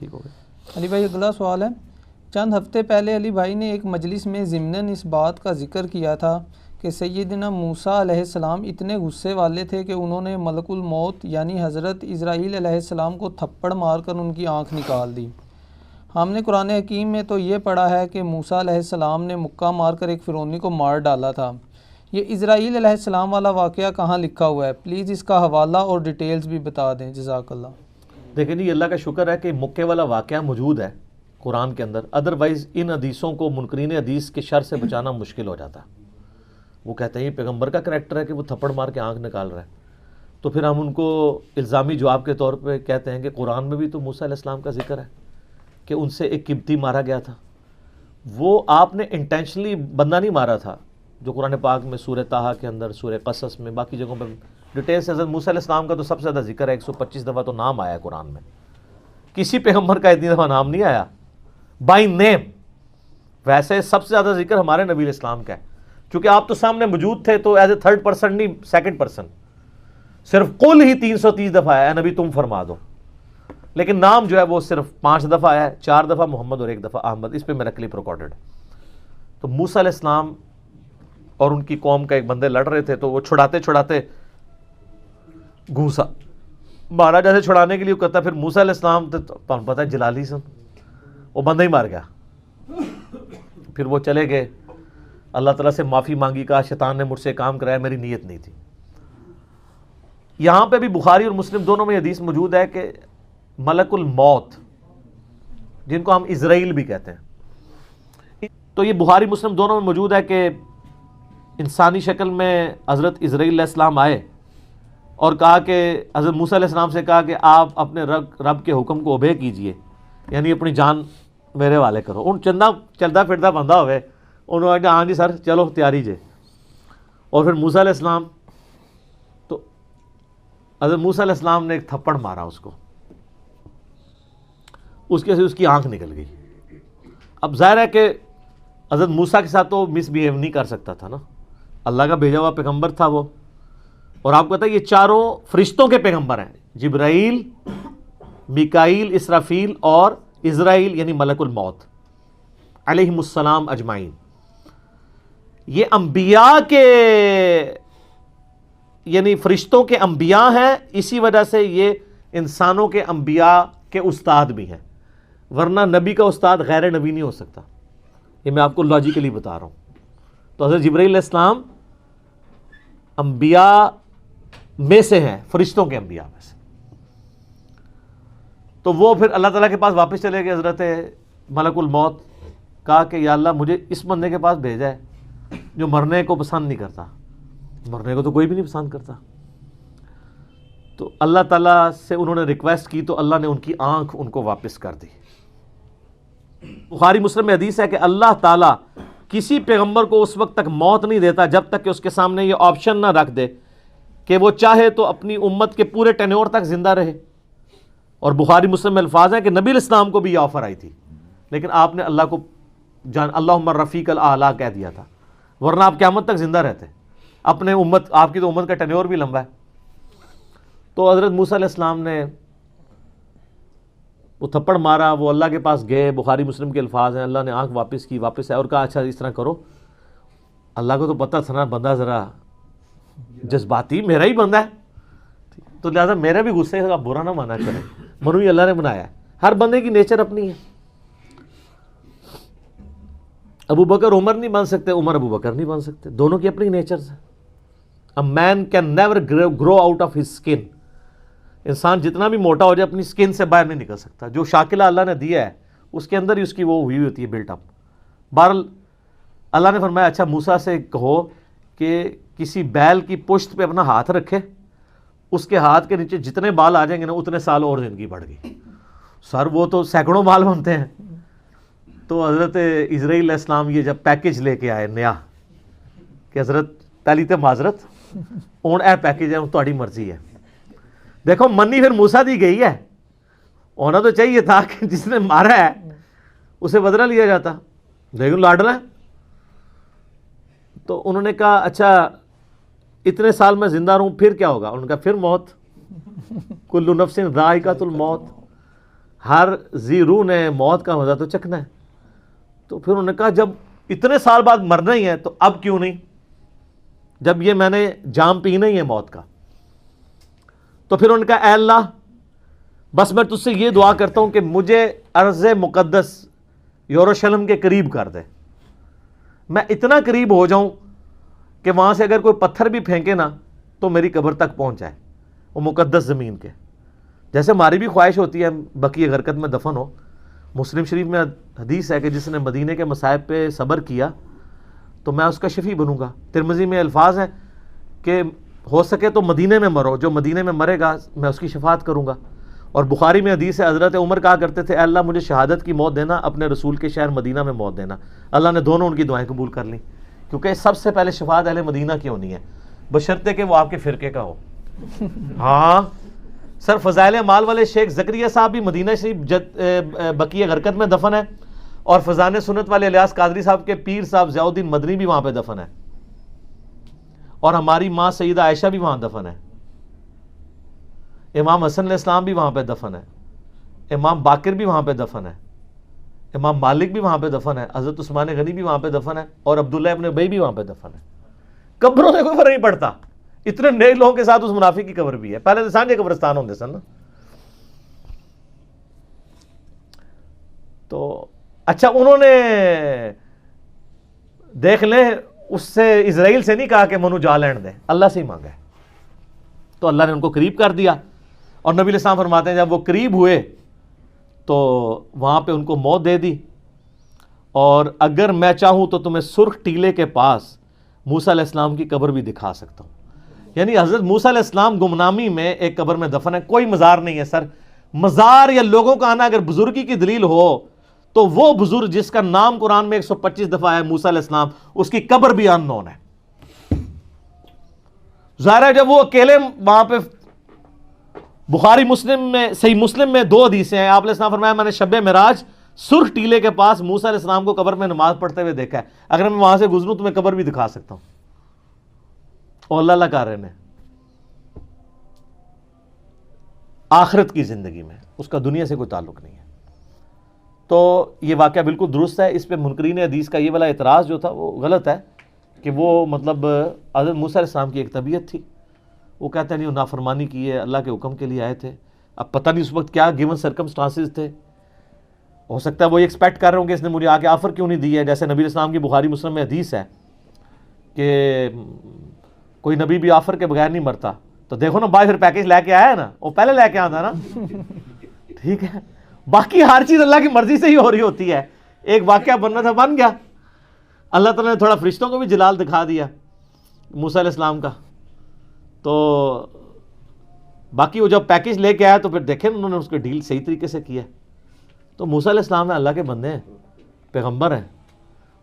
ٹھیک ہو گیا۔ علی بھائی اگلا سوال ہے، چند ہفتے پہلے علی بھائی نے ایک مجلس میں ضمناً اس بات کا ذکر کیا تھا کہ سیدنا موسیٰ علیہ السلام اتنے غصے والے تھے کہ انہوں نے ملک الموت یعنی حضرت اسرائیل علیہ السلام کو تھپڑ مار کر ان کی آنکھ نکال دی۔ ہم نے قرآن حکیم میں تو یہ پڑھا ہے کہ موسیٰ علیہ السلام نے مکہ مار کر ایک فرعونی کو مار ڈالا تھا، یہ اسرائیل علیہ السلام والا واقعہ کہاں لکھا ہوا ہے؟ پلیز اس کا حوالہ اور ڈیٹیلز بھی بتا دیں، جزاک اللہ۔ دیکھیں جی، اللہ کا شکر ہے کہ مکے والا واقعہ موجود ہے قرآن کے اندر، ادروائز ان حدیثوں کو منکرین حدیث کے شر سے بچانا مشکل ہو جاتا ہے۔ وہ کہتے ہیں یہ پیغمبر کا کریکٹر ہے کہ وہ تھپڑ مار کے آنکھ نکال رہا ہے، تو پھر ہم ان کو الزامی جواب کے طور پہ کہتے ہیں کہ قرآن میں بھی تو موسیٰ علیہ السلام کا ذکر ہے کہ ان سے ایک قبطی مارا گیا تھا۔ وہ آپ نے انٹینشنلی بندہ نہیں مارا تھا، جو قرآن پاک میں سورہ طٰہٰ کے اندر، سورہ قصص میں، باقی جگہوں پہ ڈیٹیل سے حضرت موسیٰ علیہ السلام کا تو سب سے زیادہ ذکر ہے، 125 دفعہ تو نام آیا ہے قرآن میں، کسی پیغمبر کا اتنی دفعہ نام نہیں آیا بائی نیم۔ ویسے سب سے زیادہ ذکر ہمارے نبی علیہ السلام کا ہے، چونکہ آپ تو سامنے موجود تھے تو ایز اے تھرڈ پرسن نہیں، سیکنڈ پرسن، صرف قل ہی 330 دفعہ آیا ہے نبی تم فرما دو، لیکن نام جو ہے وہ صرف 5 دفعہ آیا ہے، 4 دفعہ محمد اور 1 دفعہ احمد، اس پہ میرا کلپ ریکارڈڈ۔ تو موسیٰ علیہ السلام اور ان کی قوم کا ایک بندے لڑ رہے تھے، تو وہ چھڑاتے چھڑاتے گھوسا مارا، جیسے چھڑانے کے لیے کرتا، پھر موسیٰ علیہ السلام تو پتہ ہے جلالی سن، وہ بندہ ہی مار گیا۔ پھر وہ چلے گئے، اللہ تعالیٰ سے معافی مانگی، کہا شیطان نے مجھ سے کام کرایا، میری نیت نہیں تھی۔ یہاں پہ بھی بخاری اور مسلم دونوں میں حدیث موجود ہے کہ ملک الموت، جن کو ہم اسرائیل بھی کہتے ہیں، تو یہ بخاری مسلم دونوں میں موجود ہے کہ انسانی شکل میں حضرت اسرائیل علیہ السلام آئے اور کہا کہ حضرت موسیٰ علیہ السلام سے کہا کہ آپ اپنے رب کے حکم کو اوبے کیجئے، یعنی اپنی جان میرے والے کرو۔ ان چندہ چلتا پھرتا بندہ ہوئے، انہوں نے کہا ہاں جی سر چلو تیاری جے، اور پھر موسیٰ علیہ السلام، تو حضرت موسیٰ علیہ السلام نے ایک تھپڑ مارا اس کو، اس کے سے اس کی آنکھ نکل گئی۔ اب ظاہر ہے کہ حضرت موسیٰ کے ساتھ تو مس بیہیو نہیں کر سکتا تھا نا، اللہ کا بھیجا ہوا پیغمبر تھا وہ، اور آپ کو پتہ ہے یہ چاروں فرشتوں کے پیغمبر ہیں، جبرائیل، میکائیل، اسرافیل اور اسرائیل یعنی ملک الموت علیہم السلام اجمعین۔ یہ انبیاء کے یعنی فرشتوں کے انبیاء ہیں، اسی وجہ سے یہ انسانوں کے انبیاء کے استاد بھی ہیں، ورنہ نبی کا استاد غیر نبی نہیں ہو سکتا، یہ میں آپ کو لاجیکلی بتا رہا ہوں۔ تو حضرت جبرائیل علیہ السلام انبیاء میں سے ہیں، فرشتوں کے انبیاء میں سے۔ تو وہ پھر اللہ تعالیٰ کے پاس واپس چلے گئے، حضرت ملک الموت، کہا کہ یا اللہ مجھے اس بندے کے پاس بھیجا ہے جو مرنے کو پسند نہیں کرتا، مرنے کو تو کوئی بھی نہیں پسند کرتا۔ تو اللہ تعالیٰ سے انہوں نے ریکویسٹ کی تو اللہ نے ان کی آنکھ ان کو واپس کر دی۔ بخاری مسلم میں حدیث ہے کہ اللہ تعالیٰ کسی پیغمبر کو اس وقت تک موت نہیں دیتا جب تک کہ اس کے سامنے یہ آپشن نہ رکھ دے کہ وہ چاہے تو اپنی امت کے پورے ٹینیور تک زندہ رہے۔ اور بخاری مسلم میں الفاظ ہیں کہ نبی علیہ السلام کو بھی یہ آفر آئی تھی، لیکن آپ نے اللہ کو اللہم رفیق الاعلیٰ کہہ دیا تھا، ورنہ آپ قیامت تک زندہ رہتے، اپنے امت، آپ کی تو امت کا ٹینیور بھی لمبا ہے۔ تو حضرت موسیٰ علیہ السلام نے وہ تھپڑ مارا، وہ اللہ کے پاس گئے، بخاری مسلم کے الفاظ ہیں، اللہ نے آنکھ واپس کی، واپس آئے اور کہا اچھا اس طرح کرو، اللہ کو تو پتہ تھا نا بندہ ذرا جذباتی، میرا ہی بندہ ہے، تو لہٰذا میرے بھی غصے کا برا نہ مانا کرے، منو ہی اللہ نے بنایا ہے، ہر بندے کی نیچر اپنی ہے۔ ابو بکر عمر نہیں بن سکتے، عمر ابو بکر نہیں بن سکتے، دونوں کی اپنی نیچرز ہیں۔ A man can never grow out of his skin۔ انسان جتنا بھی موٹا ہو جائے اپنی سکن سے باہر نہیں نکل سکتا، جو شاکلہ اللہ نے دیا ہے اس کے اندر ہی اس کی وہ ہوئی ہوتی ہے بلٹ اپ۔ بہرحال اللہ نے فرمایا اچھا موسیٰ سے کہو کہ کسی بیل کی پشت پہ اپنا ہاتھ رکھے، اس کے ہاتھ کے نیچے جتنے بال آ جائیں گے نا اتنے سال اور زندگی بڑھ گئی۔ سر وہ تو سینکڑوں بال بنتے ہیں۔ تو حضرت اسرائیل علیہ السلام یہ جب پیکج لے کے آئے نیا کہ حضرت پہلی تے معذرت ہوں اے پیکج ہے، تہاڈی مرضی ہے۔ دیکھو منی پھر موسیٰ دی گئی ہے، ہونا تو چاہیے تھا کہ جس نے مارا ہے اسے بدلہ لیا جاتا، لیکن لاڈلا ہے۔ تو انہوں نے کہا اچھا اتنے سال میں زندہ رہوں پھر کیا ہوگا؟ انہوں نے کہا پھر موت، کل نفس ذائقۃ الموت، ہر ذی روح نے موت کا مزہ تو چکھنا ہے. تو پھر انہوں نے کہا جب اتنے سال بعد مرنا ہی ہے تو اب کیوں نہیں, جب یہ میں نے جام پینا ہی ہے موت کا. تو پھر انہوں نے کہا اے اللہ بس میں تجھ سے یہ دعا کرتا ہوں کہ مجھے ارض مقدس یروشلم کے قریب کر دے, میں اتنا قریب ہو جاؤں کہ وہاں سے اگر کوئی پتھر بھی پھینکے نا تو میری قبر تک پہنچ جائے, وہ مقدس زمین کے. جیسے ہماری بھی خواہش ہوتی ہے بقیع غرقد میں دفن ہو. مسلم شریف میں حدیث ہے کہ جس نے مدینے کے مصائب پہ صبر کیا تو میں اس کا شفیع بنوں گا. ترمذی میں الفاظ ہیں کہ ہو سکے تو مدینے میں مرو, جو مدینے میں مرے گا میں اس کی شفاعت کروں گا. اور بخاری میں حدیث ہے حضرت عمر کہا کرتے تھے اے اللہ مجھے شہادت کی موت دینا, اپنے رسول کے شہر مدینہ میں موت دینا. اللہ نے دونوں ان کی دعائیں قبول کر لیں, کیونکہ سب سے پہلے شفاعت اہل مدینہ کی ہونی ہے, بشرطے کہ وہ آپ کے فرقے کا ہو. ہاں سر فضائل اعمال والے شیخ زکریا صاحب بھی مدینہ شریف بقیع غرقد میں دفن ہے, اور فضان سنت والے الیاس قادری صاحب کے پیر صاحب ضیاء الدین مدنی بھی وہاں پہ دفن ہے, اور ہماری ماں سیدہ عائشہ بھی وہاں دفن ہے, امام حسن علیہ السلام بھی وہاں پہ دفن ہے, امام باقر بھی وہاں پہ دفن ہے, امام مالک بھی وہاں پہ دفن ہے, حضرت عثمان غنی بھی وہاں پہ دفن ہے, اور عبداللہ ابن ابی بھی وہاں پہ دفن ہے. قبروں سے کوئی فرق نہیں پڑتا, اتنے نئے لوگوں کے ساتھ اس منافق کی قبر بھی ہے. پہلے تو سانجے قبرستان ہوندے سن نا. تو اچھا انہوں نے دیکھ لیں اس سے اسرائیل سے نہیں کہا کہ منو جا لین دے, اللہ سے ہی مانگا ہے. تو اللہ نے ان کو قریب کر دیا, اور نبی علیہ السلام فرماتے ہیں جب وہ قریب ہوئے تو وہاں پہ ان کو موت دے دی, اور اگر میں چاہوں تو تمہیں سرخ ٹیلے کے پاس موسیٰ علیہ السلام کی قبر بھی دکھا سکتا ہوں. یعنی حضرت موسیٰ علیہ السلام گمنامی میں ایک قبر میں دفن ہے, کوئی مزار نہیں ہے. سر مزار یا لوگوں کا آنا اگر بزرگی کی دلیل ہو تو وہ بزرگ جس کا نام قرآن میں 125 دفعہ ہے موسیٰ علیہ السلام, اس کی قبر بھی ان نون ہے. ظاہر ہے جب وہ اکیلے وہاں پہ, بخاری مسلم میں صحیح مسلم میں 2 حدیثیں ہیں, آپ علیہ السلام فرمایا میں نے شب معراج سرخ ٹیلے کے پاس موسیٰ علیہ السلام کو قبر میں نماز پڑھتے ہوئے دیکھا ہے, اگر میں وہاں سے گزروں تو میں قبر بھی دکھا سکتا ہوں. اور اللہ کر رہے ہیں آخرت کی زندگی میں, اس کا دنیا سے کوئی تعلق نہیں ہے. تو یہ واقعہ بالکل درست ہے. اس پہ منکرین حدیث کا یہ والا اعتراض جو تھا وہ غلط ہے کہ وہ مطلب حضرت موسیٰ علیہ السلام کی ایک طبیعت تھی, وہ کہتے ہیں نہیں وہ نافرمانی کی ہے, اللہ کے حکم کے لیے آئے تھے. اب پتہ نہیں اس وقت کیا گیون سرکمسٹانسز تھے, ہو سکتا ہے وہ یہ ایکسپیکٹ کر رہے ہوں کہ اس نے مجھے آ کے آفر کیوں نہیں دی ہے. جیسے نبی علیہ السلام کی بخاری مسلم میں حدیث ہے کہ کوئی نبی بھی آفر کے بغیر نہیں مرتا. تو دیکھو نا بھائی پھر پیکیج لے کے آیا ہے نا, وہ پہلے لے کے آتا نا. ٹھیک ہے, باقی ہر چیز اللہ کی مرضی سے ہی ہو رہی ہوتی ہے. ایک واقعہ بننا تھا بن گیا, اللہ تعالیٰ نے تھوڑا فرشتوں کو بھی جلال دکھا دیا موسیٰ علیہ السلام کا. تو باقی وہ جب پیکیج لے کے آیا تو پھر دیکھیں انہوں نے اس کو ڈیل صحیح طریقے سے کیا. تو موسیٰ علیہ السلام اللہ کے بندے ہیں, پیغمبر ہیں,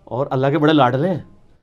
اور اللہ کے بڑے لاڈلے ہیں.